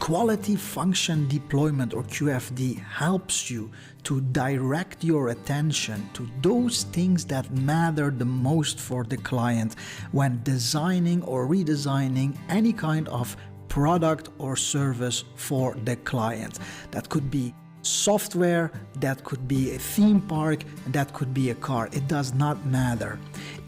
Quality function deployment, or QFD, helps you to direct your attention to those things that matter the most for the client when designing or redesigning any kind of product or service for the client. That could be software, that could be a theme park, that could be a car. It does not matter.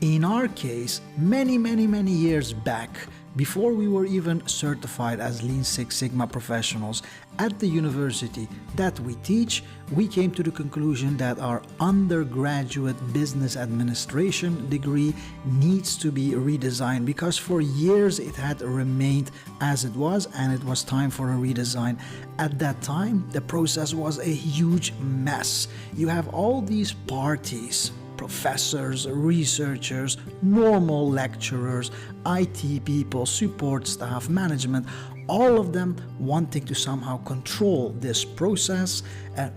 In our case, many years back, before we were even certified as Lean Six Sigma professionals at the university that we teach, we came to the conclusion that our undergraduate business administration degree needs to be redesigned, because for years it had remained as it was and it was time for a redesign. At that time, the process was a huge mess. You have all these parties, professors, researchers, normal lecturers, IT people, support staff, management, all of them wanting to somehow control this process.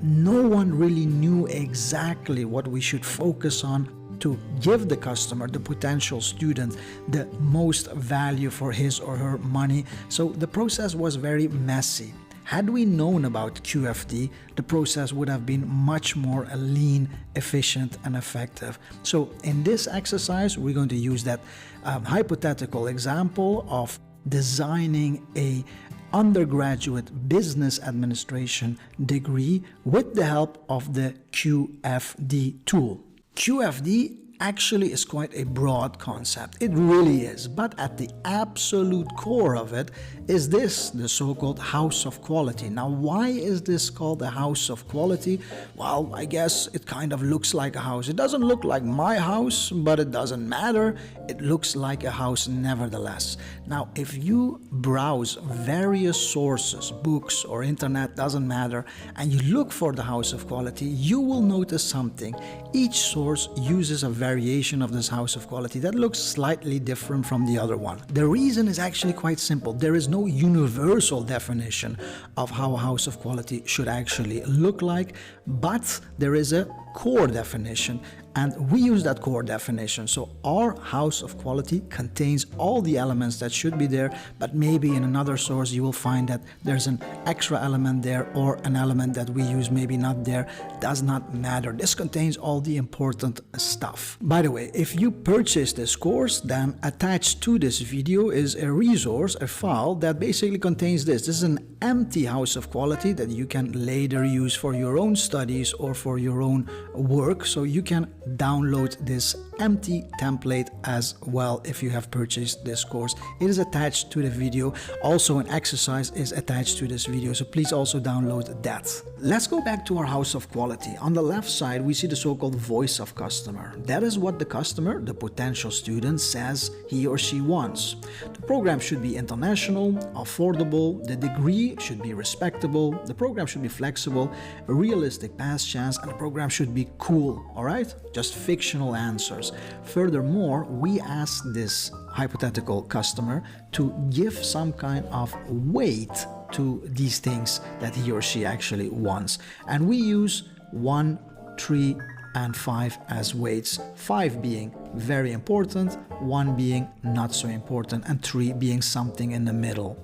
No one really knew exactly what we should focus on to give the customer, the potential student, the most value for his or her money. So the process was very messy. Had we known about QFD, the process would have been much more lean, efficient, and effective. So in this exercise, we're going to use that hypothetical example of designing a undergraduate business administration degree with the help of the QFD tool. QFD actually is quite a broad concept. It really is. But at the absolute core of it is this, the so-called house of quality. Now, why is this called the house of quality? Well, I guess it kind of looks like a house. It doesn't look like my house, but it doesn't matter. It looks like a house nevertheless. Now, if you browse various sources, books or internet, doesn't matter, and you look for the house of quality, you will notice something. Each source uses a variation of this house of quality that looks slightly different from the other one. The reason is actually quite simple. There is no universal definition of how a house of quality should actually look like, but there is a core definition, and we use that core definition. So our house of quality contains all the elements that should be there, but maybe in another source you will find that there's an extra element there, or an element that we use maybe not there. Does not matter. This contains all the important stuff. By the way, if you purchase this course, then attached to this video is a resource, a file that basically contains this. This is an empty house of quality that you can later use for your own studies or for your own work. So you can download this empty template as well if you have purchased this course. It is attached to the video. Also, an exercise is attached to this video, so please also download that. Let's go back to our house of quality. On the left side, we see the so-called voice of customer. That is what the customer, the potential student, says he or she wants. The program should be international, affordable, the degree should be respectable, the program should be flexible, a realistic pass chance, and the program should be cool, all right? Just fictional answers. Furthermore, we ask this hypothetical customer to give some kind of weight to these things that he or she actually wants. And we use 1, 3, and 5 as weights. 5 being very important, 1 being not so important, and 3 being something in the middle.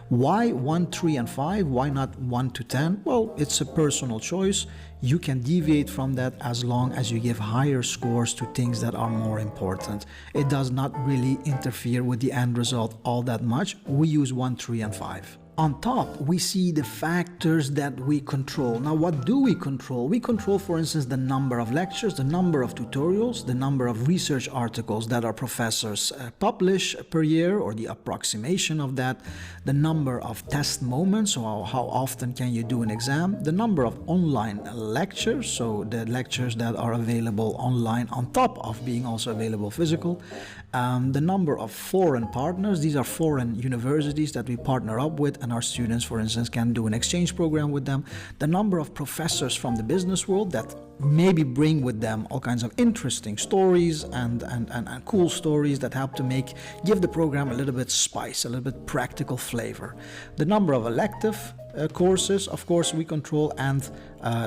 Why 1, 3, and 5? Why not 1 to 10? Well, it's a personal choice. You can deviate from that as long as you give higher scores to things that are more important. It does not really interfere with the end result all that much. We use 1, 3, and 5. On top, we see the factors that we control. Now, what do we control? We control, for instance, the number of lectures, the number of tutorials, the number of research articles that our professors publish per year, or the approximation of that, the number of test moments, so how often can you do an exam, the number of online lectures, so the lectures that are available online on top of being also available physical, the number of foreign partners. These are foreign universities that we partner up with, and our students, for instance, can do an exchange program with them. The number of professors from the business world that maybe bring with them all kinds of interesting stories and cool stories that help to give the program a little bit spice, a little bit practical flavor. The number of elective courses, of course, we control, and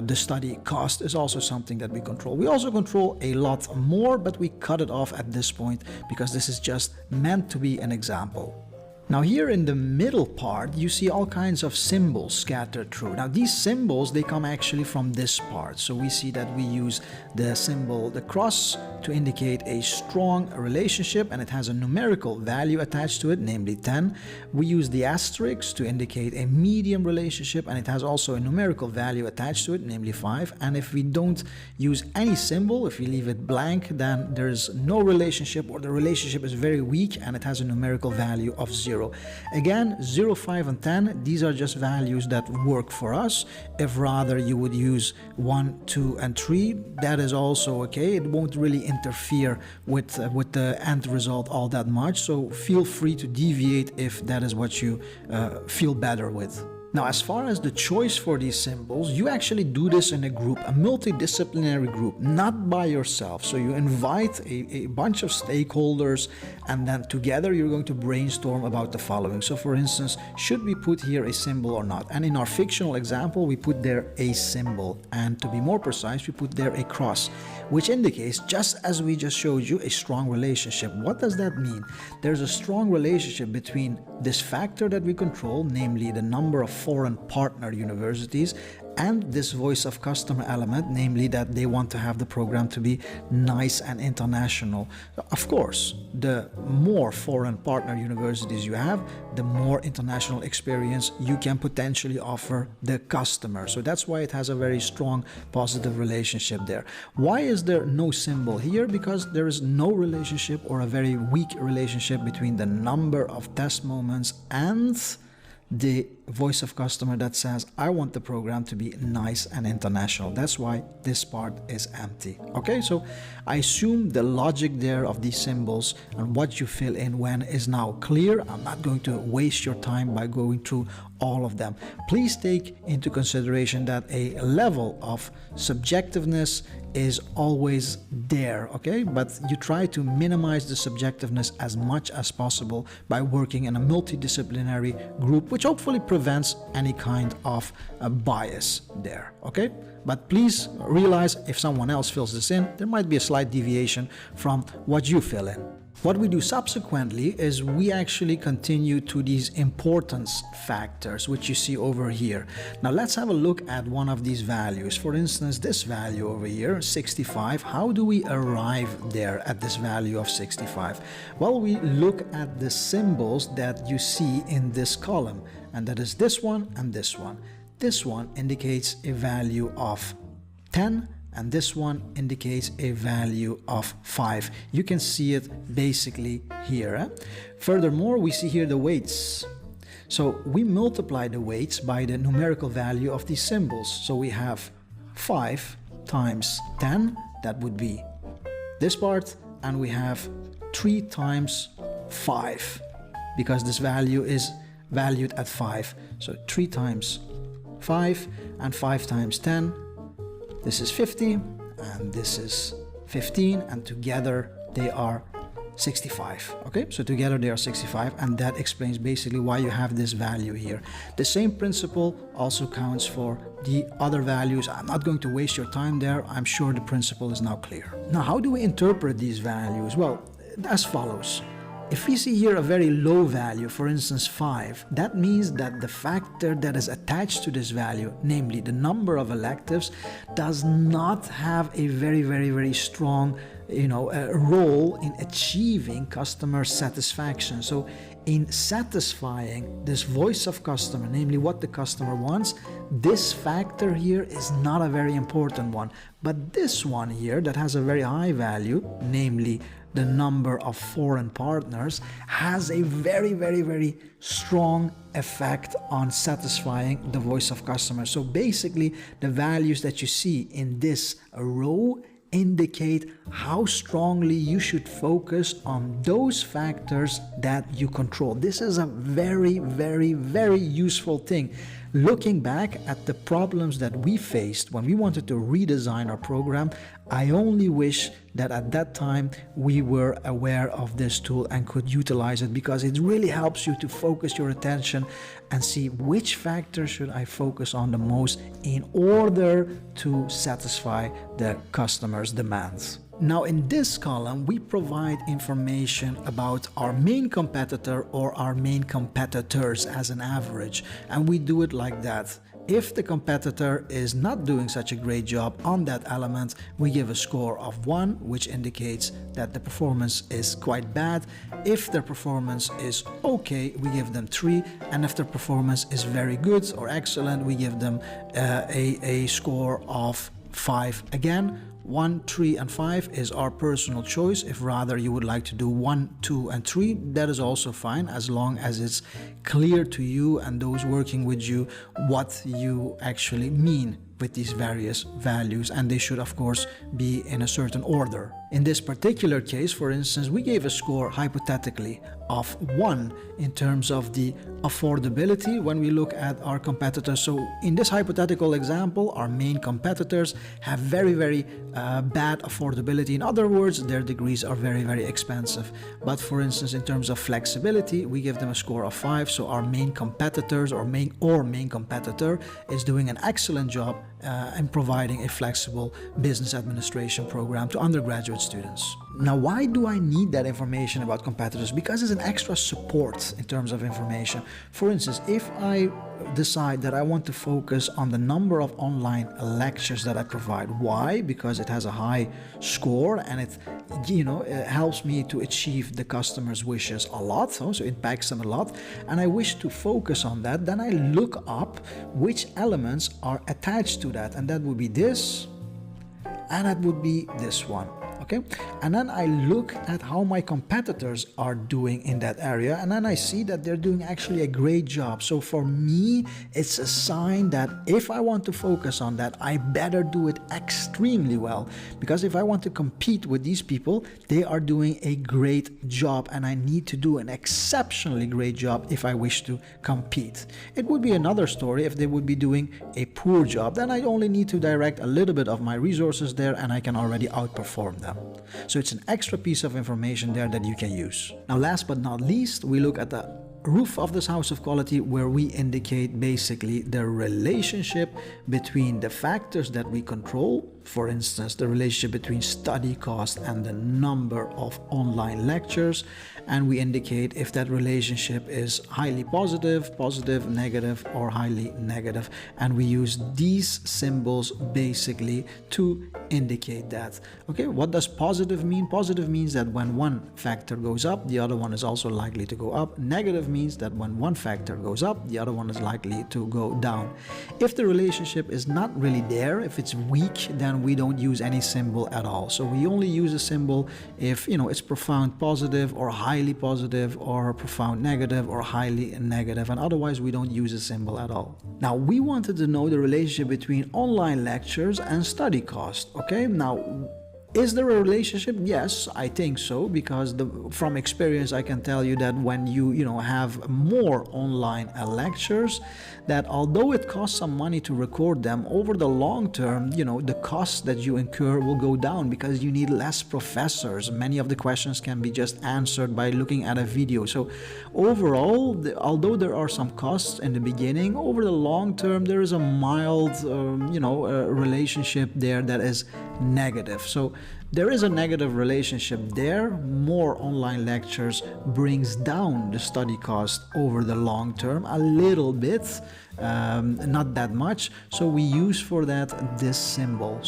the study cost is also something that we control. We also control a lot more, but we cut it off at this point because this is just meant to be an example. Now here in the middle part, you see all kinds of symbols scattered through. Now these symbols, they come actually from this part. So we see that we use the symbol, the cross, to indicate a strong relationship, and it has a numerical value attached to it, namely 10. We use the asterisk to indicate a medium relationship, and it has also a numerical value attached to it, namely 5. And if we don't use any symbol, if we leave it blank, then there's no relationship, or the relationship is very weak and it has a numerical value of 0. Again, 0, 5, and 10, these are just values that work for us. If rather you would use 1, 2, and 3, that is also okay. It won't really interfere with the end result all that much. So feel free to deviate if that is what you feel better with. Now, as far as the choice for these symbols, you actually do this in a group, a multidisciplinary group, not by yourself. So you invite a bunch of stakeholders, and then together you're going to brainstorm about the following. So for instance, should we put here a symbol or not? And in our fictional example, we put there a symbol. And to be more precise, we put there a cross, which indicates, just as we just showed you, a strong relationship. What does that mean? There's a strong relationship between this factor that we control, namely the number of foreign partner universities, and this voice of customer element, namely that they want to have the program to be nice and international. Of course, the more foreign partner universities you have, the more international experience you can potentially offer the customer. So that's why it has a very strong positive relationship there. Why is there no symbol here? Because there is no relationship, or a very weak relationship, between the number of test moments and the voice of customer that says, I want the program to be nice and international. That's why this part is empty. Okay, so I assume the logic there of these symbols and what you fill in when is now clear. I'm not going to waste your time by going through all of them. Please take into consideration that a level of subjectiveness is always there, okay? But you try to minimize the subjectiveness as much as possible by working in a multidisciplinary group, which hopefully prevents any kind of bias there, okay? But please realize, if someone else fills this in, there might be a slight deviation from what you fill in. What we do subsequently is we actually continue to these importance factors, which you see over here. Now let's have a look at one of these values. For instance, this value over here, 65. How do we arrive there at this value of 65? Well, we look at the symbols that you see in this column, and that is this one and this one. This one indicates a value of 10, and this one indicates a value of 5. You can see it basically here. Furthermore, we see here the weights. So we multiply the weights by the numerical value of these symbols. So we have 5 times 10, that would be this part, and we have 3 times 5, because this value is valued at 5. So 3 times 5 and 5 times 10. This is 50, and this is 15, and together they are 65. Okay, so together they are 65, and that explains basically why you have this value here. The same principle also counts for the other values. I'm not going to waste your time there. I'm sure the principle is now clear. Now, how do we interpret these values? Well, as follows. If we see here a very low value, for instance 5, that means that the factor that is attached to this value, namely the number of electives, does not have a very strong role in achieving customer satisfaction. So in satisfying this voice of customer, namely what the customer wants, this factor here is not a very important one. But this one here that has a very high value, namely the number of foreign partners, has a very strong effect on satisfying the voice of customer. So basically, the values that you see in this row indicate how strongly you should focus on those factors that you control. This is a very useful thing. Looking back at the problems that we faced when we wanted to redesign our program, I only wish that at that time we were aware of this tool and could utilize it, because it really helps you to focus your attention and see which factor should I focus on the most in order to satisfy the customer's demands. Now in this column, we provide information about our main competitor or our main competitors as an average, and we do it like that. If the competitor is not doing such a great job on that element, we give a score of 1, which indicates that the performance is quite bad. If their performance is okay, we give them 3, and if their performance is very good or excellent, we give them a score of 5. Again, 1, 3, and 5 is our personal choice. If rather you would like to do 1, 2, and 3, that is also fine, as long as it's clear to you and those working with you what you actually mean with these various values, and they should of course be in a certain order. In this particular case, for instance, we gave a score hypothetically of 1 in terms of the affordability when we look at our competitors. So in this hypothetical example, our main competitors have very bad affordability. In other words, their degrees are very expensive. But for instance, in terms of flexibility, we give them a score of 5. So our main competitors or main competitor is doing an excellent job in providing a flexible business administration program to undergraduate students. Now, why do I need that information about competitors? Because it's an extra support in terms of information. For instance, if I decide that I want to focus on the number of online lectures that I provide. Why? Because it has a high score and it helps me to achieve the customer's wishes a lot, so it impacts them a lot, and I wish to focus on that. Then I look up which elements are attached to that, and that would be this, and that would be this one. Okay, and then I look at how my competitors are doing in that area, and then I see that they're doing actually a great job. So for me, it's a sign that if I want to focus on that, I better do it extremely well, because if I want to compete with these people, they are doing a great job, and I need to do an exceptionally great job if I wish to compete. It would be another story if they would be doing a poor job. Then I only need to direct a little bit of my resources there, and I can already outperform them. So it's an extra piece of information there that you can use. Now, last but not least, we look at the roof of this house of quality, where we indicate basically the relationship between the factors that we control. For instance, the relationship between study cost and the number of online lectures, and we indicate if that relationship is highly positive, negative, or highly negative, and we use these symbols basically to indicate that. Okay, what does positive mean? Positive means that when one factor goes up, the other one is also likely to go up. Negative means that when one factor goes up, the other one is likely to go down. If the relationship is not really there, if it's weak, then we don't use any symbol at all. So we only use a symbol if it's profound positive or highly positive, or profound negative or highly negative, and otherwise we don't use a symbol at all. Now, we wanted to know the relationship between online lectures and study cost. Okay, now, is there a relationship? Yes, I think so, because from experience I can tell you that when you have more online lectures, that although it costs some money to record them, over the long term, the costs that you incur will go down because you need less professors. Many of the questions can be just answered by looking at a video. So overall, although there are some costs in the beginning, over the long term there is a mild relationship there that is negative. So there is a negative relationship there. More online lectures brings down the study cost over the long term a little bit, not that much. So we use for that this symbol.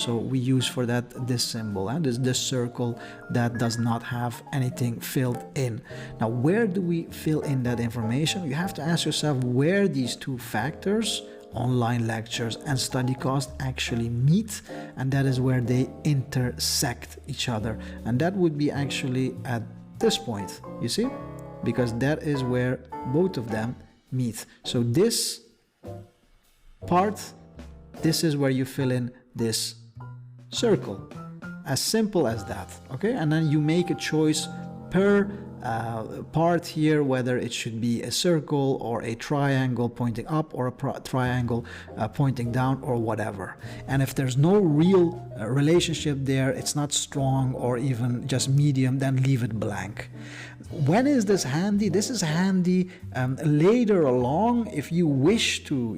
And this circle that does not have anything filled in. Now, where do we fill in that information? You have to ask yourself where these two factors, online lectures and study cost, actually meet, and that is where they intersect each other, and that would be actually at this point, you see, because that is where both of them meet. So this part, this is where you fill in this circle, as simple as that. Okay, and then you make a choice per part here, whether it should be a circle or a triangle pointing up, or a triangle pointing down, or whatever. And if there's no real relationship there, it's not strong or even just medium, then leave it blank. When is this handy? This is handy later along if you wish to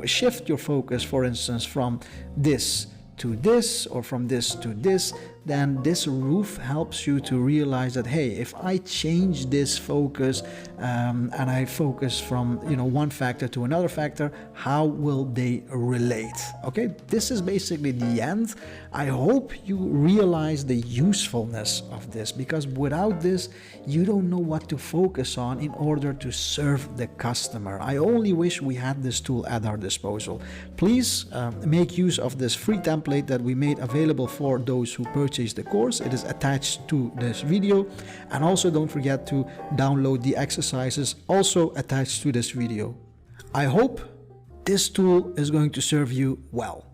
shift your focus, for instance, from this to this, or from this to this. then this roof helps you to realize that, hey, if I change this focus and I focus from one factor to another factor, how will they relate? Okay, this is basically the end. I hope you realize the usefulness of this, because without this you don't know what to focus on in order to serve the customer. I only wish we had this tool at our disposal. Please make use of this free template that we made available for those who purchase the course. It is attached to this video, and also don't forget to download the exercises also attached to this video. I hope this tool is going to serve you well.